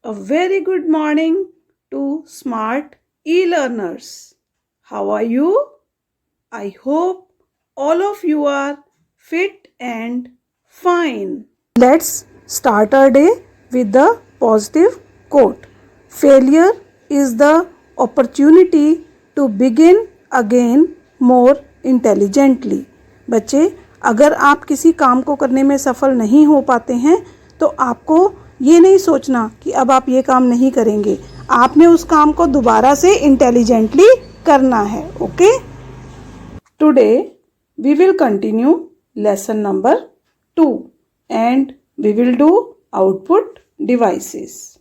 A very good morning to smart e-learners. How are you? I hope all of you are fit and fine. Let's start our day with the positive quote. Failure is the opportunity to begin again more intelligently. बच्चे, अगर आप किसी काम को करने में सफल नहीं हो पाते हैं तो आपको ये नहीं सोचना कि अब आप ये काम नहीं करेंगे. आपने उस काम को दोबारा से इंटेलिजेंटली करना है. Okay. Today we will continue lesson number 2 and we will do output devices.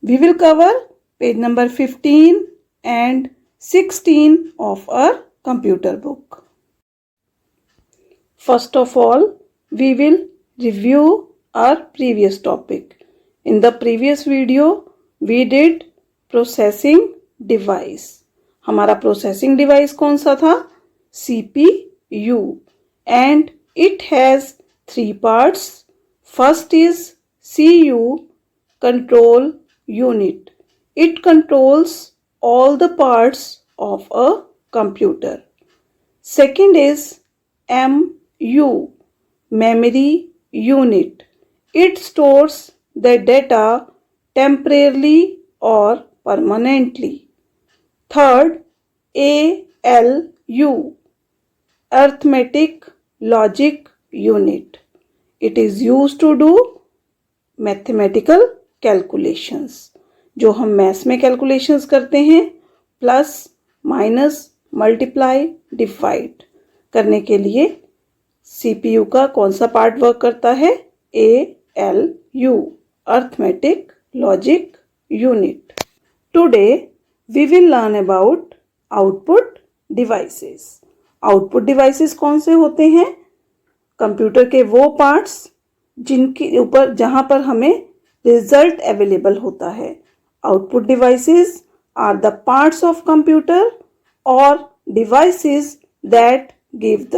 We will cover page number 15 and 16 of our computer book. First of all, we will review our previous topic. In the previous video, we did processing device. हमारा processing device कौन सा था? CPU. And it has 3 parts. First is CU, control unit. It controls all the parts of a computer. Second is MU, memory unit. It stores the data temporarily or permanently. Third, ALU, arithmetic logic unit. It is used to do mathematical calculations. जो हम maths में calculations करते हैं, plus minus multiply divide करने के लिए CPU का कौन सा पार्ट वर्क करता है? ALU, arithmetic logic unit. Today we will learn about output devices. Output devices कौन से होते हैं? कंप्यूटर के वो पार्ट्स जिनके ऊपर जहां पर हमें रिजल्ट अवेलेबल होता है. Output devices are the parts of computer और devices that give the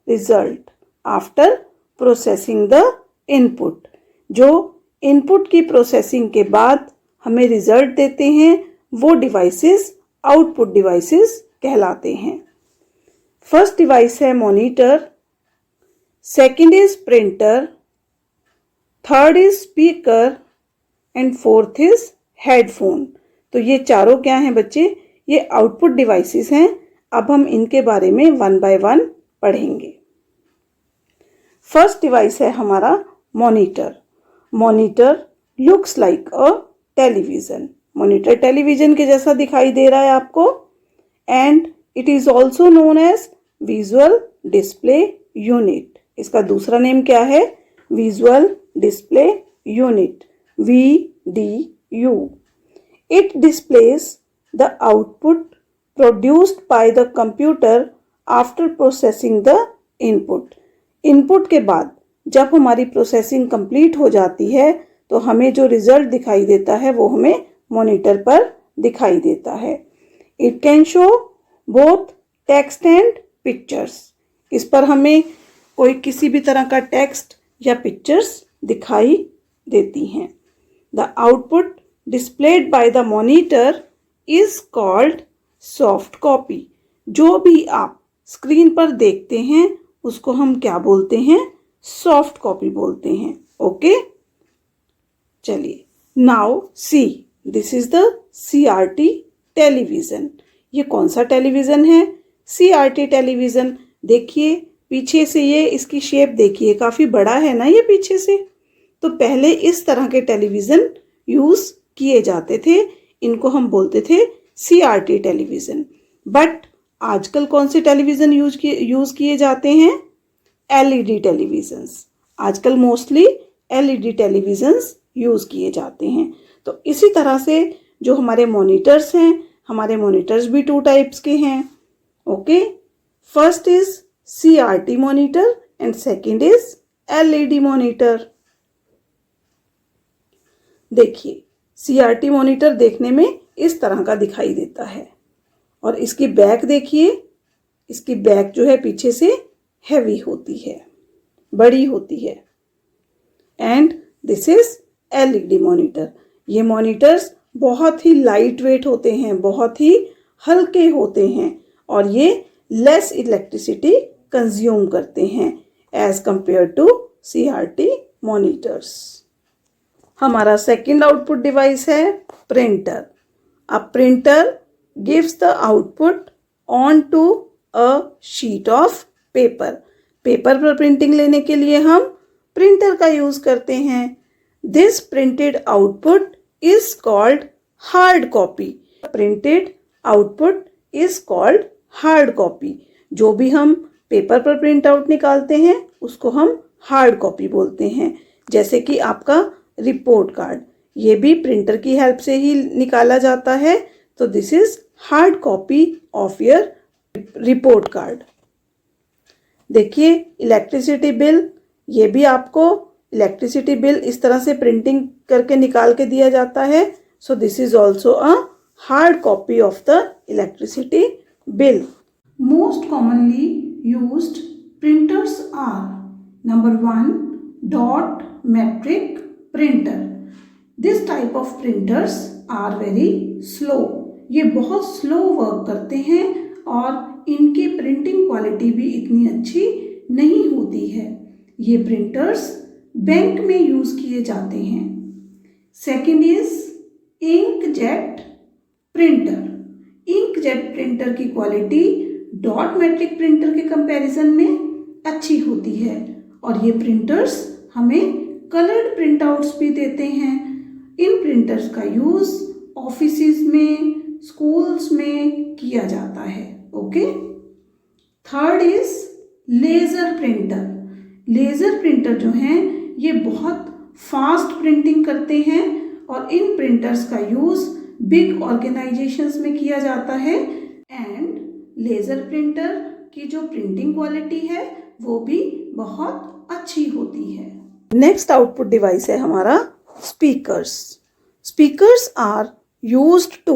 result after processing the input. जो इनपुट की प्रोसेसिंग के बाद हमें रिजल्ट देते हैं वो डिवाइसेस आउटपुट डिवाइसेस कहलाते हैं. फर्स्ट डिवाइस है monitor, second is printer, third is speaker and fourth is headphone. तो ये चारों क्या हैं बच्चे? ये आउटपुट डिवाइसेस हैं. अब हम इनके बारे में वन बाय वन पढ़ेंगे. फर्स्ट डिवाइस है हमारा monitor. Monitor looks like a television. Monitor television के जैसा दिखाई दे रहा है आपको. And it is also known as visual display unit. इसका दूसरा नेम क्या है? Visual display unit, VDU. It displays the output produced by the computer after processing the input. Input के बाद जब हमारी प्रोसेसिंग कंप्लीट हो जाती है तो हमें जो रिजल्ट दिखाई देता है वो हमें मॉनिटर पर दिखाई देता है. It can show both text and pictures. इस पर हमें कोई किसी भी तरह का टेक्स्ट या पिक्चर्स दिखाई देती हैं. The output displayed by the monitor is called soft copy. जो भी आप स्क्रीन पर देखते हैं उसको हम क्या बोलते हैं? सॉफ्ट कॉपी बोलते हैं. ओके, चलिए. Now see, this is the CRT television. ये कौन सा टेलीविजन है? CRT television. देखिए पीछे से ये इसकी शेप देखिए, काफी बड़ा है ना ये पीछे से. तो पहले इस तरह के टेलीविजन यूज किए जाते थे. इनको हम बोलते थे CRT टेलीविजन. बट आजकल कौन से टेलीविजन यूज किए जाते हैं? LED televisions. आजकल मोस्टली LED टेलीविजन्स यूज किए जाते हैं. तो इसी तरह से जो हमारे मॉनिटर्स हैं, हमारे मॉनिटर्स भी 2 टाइप्स के हैं. Okay, first is CRT monitor and second is LED monitor. देखिए CRT मॉनिटर देखने में इस तरह का दिखाई देता है और इसकी बैक देखिए. इसकी बैक जो है पीछे से हैवी होती है, बड़ी होती है. And this is LED monitor. ये मॉनिटर्स बहुत ही लाइट वेट होते हैं, बहुत ही हल्के होते हैं और ये लेस इलेक्ट्रिसिटी कंज्यूम करते हैं as compare to CRT monitors. हमारा सेकंड आउटपुट डिवाइस है printer. A printer gives the output on to a sheet of paper. Paper पर प्रिंटिंग लेने के लिए हम प्रिंटर का यूज करते हैं। This printed output is called hard copy. Printed output is called hard copy. जो भी हम पेपर पर प्रिंट आउट निकालते हैं उसको हम हार्ड कॉपी बोलते हैं। जैसे कि आपका रिपोर्ट कार्ड, ये भी प्रिंटर की हेल्प से ही निकाला जाता है, तो this is hard copy of your report card. देखिए इलेक्ट्रिसिटी बिल, ये भी आपको इलेक्ट्रिसिटी बिल इस तरह से प्रिंटिंग करके निकाल के दिया जाता है। So this is also a hard copy of the electricity bill. Most commonly used printers are number 1 dot matrix printer. This type of printers are very slow. ये बहुत स्लो वर्क करते हैं और इनकी प्रिंटिंग क्वालिटी भी इतनी अच्छी नहीं होती है। ये प्रिंटर्स बैंक में यूज किए जाते हैं। Second is inkjet printer. Inkjet printer की क्वालिटी डॉट मैट्रिक प्रिंटर के कंपैरिजन में अच्छी होती है और ये प्रिंटर्स हमें कलर्ड प्रिंट आउट्स भी देते हैं। इन प्रिंटर्स का यूज ऑफिसेज में, स्कूल्स में किया जाता है। Okay. Third is laser printer. Laser printer जो हैं ये बहुत फास्ट प्रिंटिंग करते हैं और इन प्रिंटर्स का यूज बिग ऑर्गेनाइजेशंस में किया जाता है एंड लेजर प्रिंटर की जो प्रिंटिंग क्वालिटी है वो भी बहुत अच्छी होती है। नेक्स्ट आउटपुट डिवाइस है हमारा speakers. Speakers are used to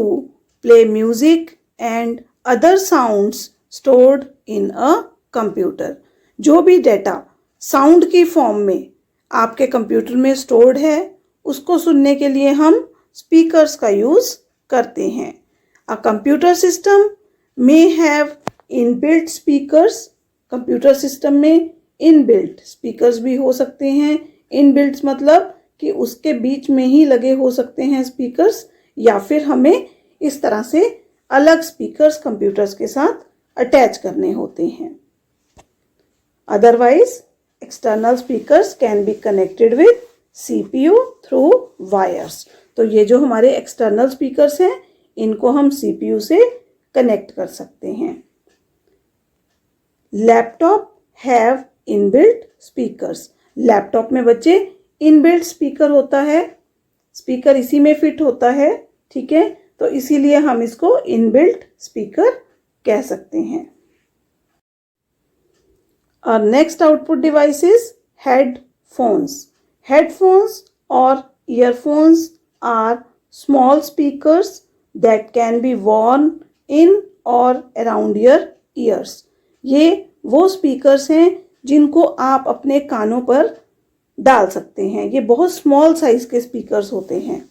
play music and other sounds stored in a computer. जो भी डेटा साउंड की फॉर्म में आपके कंप्यूटर में स्टोर्ड है उसको सुनने के लिए हम स्पीकर्स का यूज करते हैं। A computer system may have inbuilt speakers। Computer system में इनबिल्ट स्पीकर्स भी हो सकते हैं। इनबिल्ट मतलब कि उसके बीच में ही लगे हो सकते हैं स्पीकर्स, या फिर हमें इस तरह से अलग स्पीकर्स कंप्यूटर्स के साथ अटैच करने होते हैं। Otherwise external speakers can be connected with CPU through wires. तो ये जो हमारे एक्सटर्नल स्पीकर्स हैं इनको हम CPU से कनेक्ट कर सकते हैं। Laptop have inbuilt speakers. Laptop में बच्चे इनबिल्ट स्पीकर होता है, स्पीकर इसी में फिट होता है, ठीक है, तो इसीलिए हम इसको इनबिल्ट स्पीकर कह सकते हैं। और next output device is headphones. Headphones और earphones are small speakers that can be worn in और अराउंड योर ईयर्स। ये वो स्पीकर्स हैं जिनको आप अपने कानों पर डाल सकते हैं। ये बहुत स्मॉल साइज के स्पीकर्स होते हैं।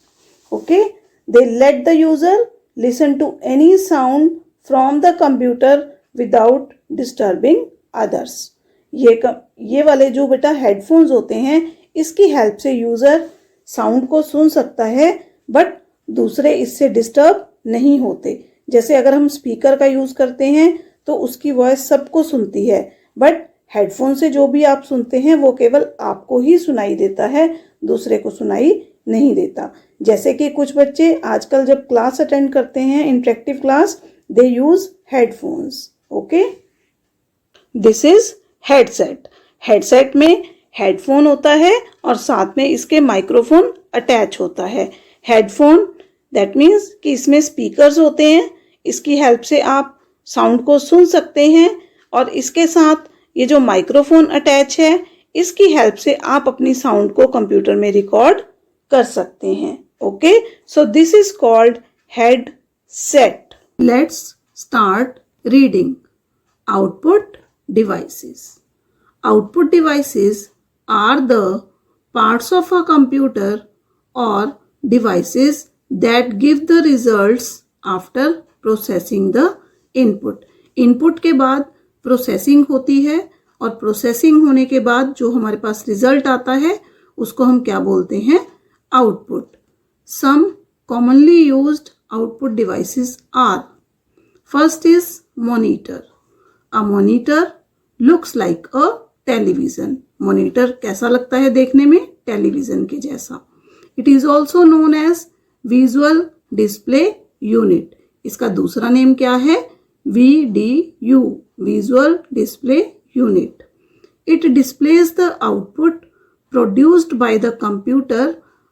Okay, they let the user listen to any sound from the computer without disturbing others. ये वाले जो बेटा हेडफोन्स होते हैं इसकी हेल्प से यूजर साउंड को सुन सकता है बट दूसरे इससे डिस्टर्ब नहीं होते। जैसे अगर हम स्पीकर का यूज करते हैं तो उसकी वॉइस सबको सुनती है, बट हेडफोन से जो भी आप सुनते हैं वो केवल आपको ही सुनाई देता है, दूसरे को सुनाई नहीं देता। जैसे कि कुछ बच्चे आजकल जब क्लास अटेंड करते हैं, interactive class, they use headphones. Okay, this is headset. Headset में हेडफोन होता है और साथ में इसके माइक्रोफोन अटैच होता है। हेडफोन दैट मीन्स कि इसमें स्पीकर्स होते हैं, इसकी हेल्प से आप साउंड को सुन सकते हैं और इसके साथ ये जो माइक्रोफोन अटैच है इसकी हेल्प से आप अपनी साउंड को कंप्यूटर में रिकॉर्ड कर सकते हैं। Okay, so this is called headset. Let's start reading output devices. Output devices are the parts of a computer or devices that give the results after processing the input. Input के बाद processing होती है और processing होने के बाद जो हमारे पास रिजल्ट आता है उसको हम क्या बोलते हैं? Output. Some commonly used output devices are: first is monitor. A monitor looks like a television. Monitor कैसा लगता है देखने में? टेलीविजन के जैसा. It is also known as visual display unit. इसका दूसरा नेम क्या है? VDU, Visual Display Unit. It displays the output produced by the computer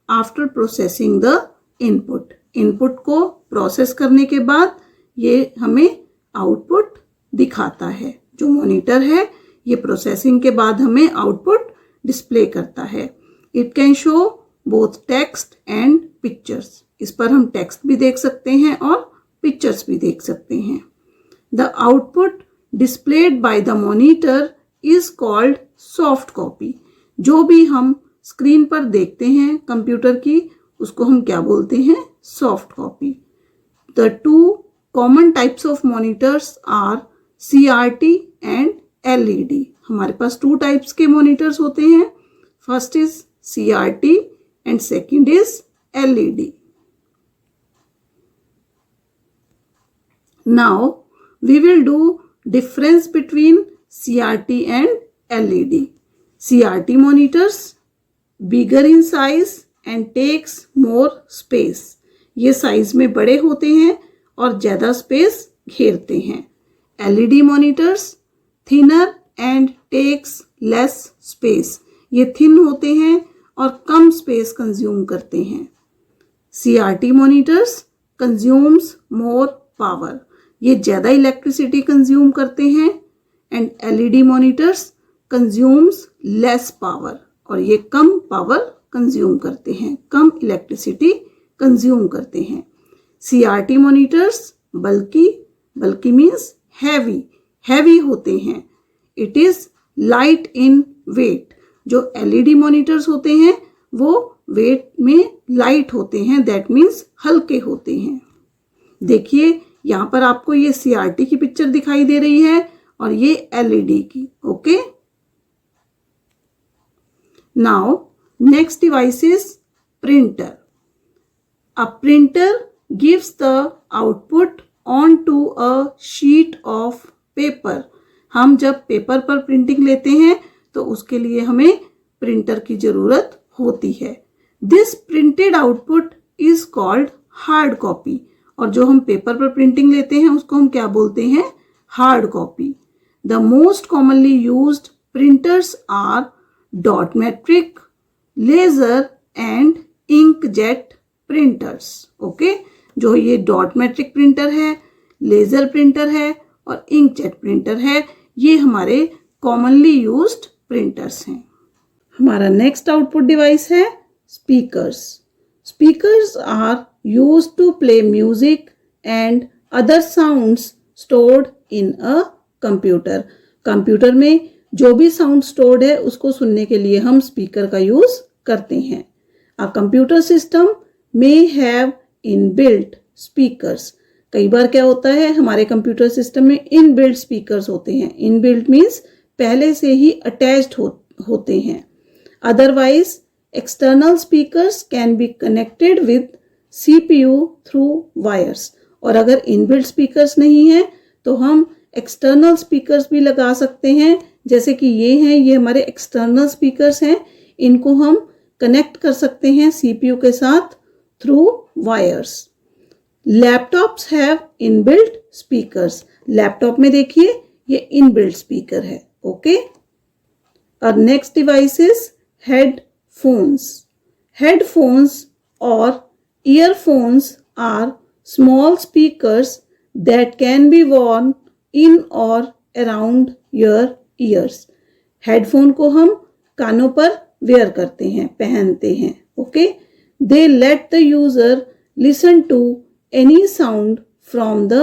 after processing the input. Input को प्रोसेस करने के बाद ये हमें आउटपुट दिखाता है. जो मॉनिटर है ये प्रोसेसिंग के बाद हमें आउटपुट डिस्प्ले करता है. It can show both text and pictures. इस पर हम टेक्स्ट भी देख सकते हैं और पिक्चर्स भी देख सकते हैं. The output displayed by the monitor is called soft copy. जो भी हम स्क्रीन पर देखते हैं कंप्यूटर की उसको हम क्या बोलते हैं? Soft copy. The two common types of monitors are CRT and LED. हमारे पास 2 टाइप्स के मॉनिटर्स होते हैं. First is CRT and second is LED. Now we will do difference between CRT and LED. CRT monitors bigger in size and takes more space. ये size में बड़े होते हैं और ज़्यादा स्पेस घेरते हैं. LED monitors thinner and takes less space. ये थिन होते हैं और कम स्पेस कंज्यूम करते हैं. CRT monitors consumes more power. ये ज़्यादा इलेक्ट्रिसिटी कंज्यूम करते हैं. And LED monitors consumes less power. और ये कम पावर कंज्यूम करते हैं, कम इलेक्ट्रिसिटी कंज्यूम करते हैं. CRT मॉनिटर्स बल्कि मीन्स हैवी होते हैं. It is light in weight. जो LED मॉनिटर्स होते हैं वो वेट में लाइट होते हैं, दैट मीन्स हल्के होते हैं. देखिए यहाँ पर आपको ये CRT की पिक्चर दिखाई दे रही है और ये LED की. Okay. Now, next device is printer. A printer gives the output onto a sheet of paper. हम जब पेपर पर प्रिंटिंग लेते हैं तो उसके लिए हमें प्रिंटर की जरूरत होती है. This printed output is called hard copy. और जो हम पेपर पर प्रिंटिंग लेते हैं उसको हम क्या बोलते हैं? Hard copy. The most commonly used printers are dot matrix, laser and inkjet printers. Okay. जो ये डॉट मैट्रिक प्रिंटर है, लेजर प्रिंटर है और इंकजेट प्रिंटर है, ये हमारे कॉमनली यूज्ड प्रिंटर्स हैं. हमारा नेक्स्ट आउटपुट डिवाइस है speakers. Speakers are used to play music and other sounds stored in a computer. Computer में जो भी साउंड स्टोर्ड है उसको सुनने के लिए हम स्पीकर का यूज करते हैं. A computer system may have inbuilt speakers. कई बार क्या होता है हमारे कंप्यूटर सिस्टम में इनबिल्ट स्पीकर्स होते हैं. इनबिल्ट मीन्स पहले से ही अटैच्ड होते हैं. Otherwise external speakers can be connected with CPU through wires. और अगर इनबिल्ट स्पीकर्स नहीं है तो हम एक्सटर्नल स्पीकर्स भी लगा सकते हैं. जैसे कि ये हैं, ये हमारे एक्सटर्नल स्पीकर्स हैं. इनको हम कनेक्ट कर सकते हैं CPU के साथ through wires. Laptops have inbuilt speakers. Laptop में देखिए ये इनबिल्ट स्पीकर है. ओके. और next device is headphones. Headphones और earphones are small speakers that can be worn in और अराउंड योर ईयर्स. हेडफोन को हम कानों पर वेयर करते हैं, पहनते हैं. Okay. They let the user listen to any sound from the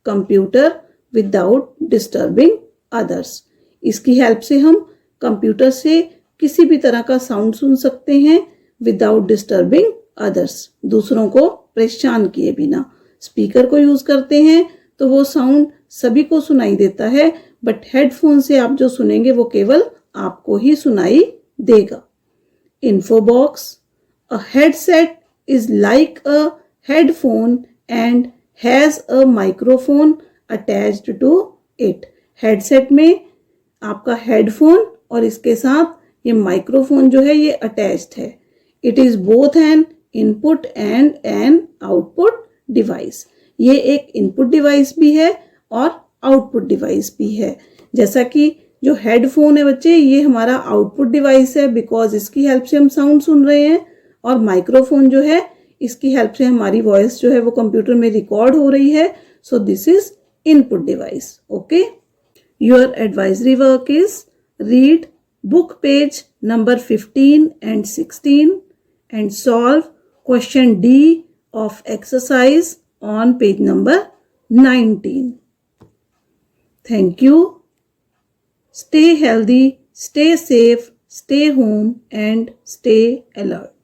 computer without disturbing others. इसकी हेल्प से हम कंप्यूटर से किसी भी तरह का साउंड सुन सकते हैं विदाउट डिस्टर्बिंग others, दूसरों को परेशान किए बिना। स्पीकर को यूज करते हैं तो वो साउंड सभी को सुनाई देता है, बट हेडफोन से आप जो सुनेंगे वो केवल आपको ही सुनाई देगा। Info box, a headset is like a headphone and has a microphone attached to it. Headset में आपका हेडफोन और इसके साथ ये माइक्रोफोन जो है ये अटैच्ड है। It is both N input and an output device. ये एक इनपुट डिवाइस भी है और आउटपुट डिवाइस भी है। जैसा कि जो हेडफोन है बच्चे, ये हमारा आउटपुट डिवाइस है बिकॉज इसकी हेल्प से हम साउंड सुन रहे हैं, और माइक्रोफोन जो है इसकी हेल्प से हमारी वॉइस जो है वो कंप्यूटर में रिकॉर्ड हो रही है। So this is input device. Okay, your advisory work is read book page number 15 and 16 and solve question D of exercise on page number 19. Thank you. Stay healthy, stay safe, stay home and stay alert.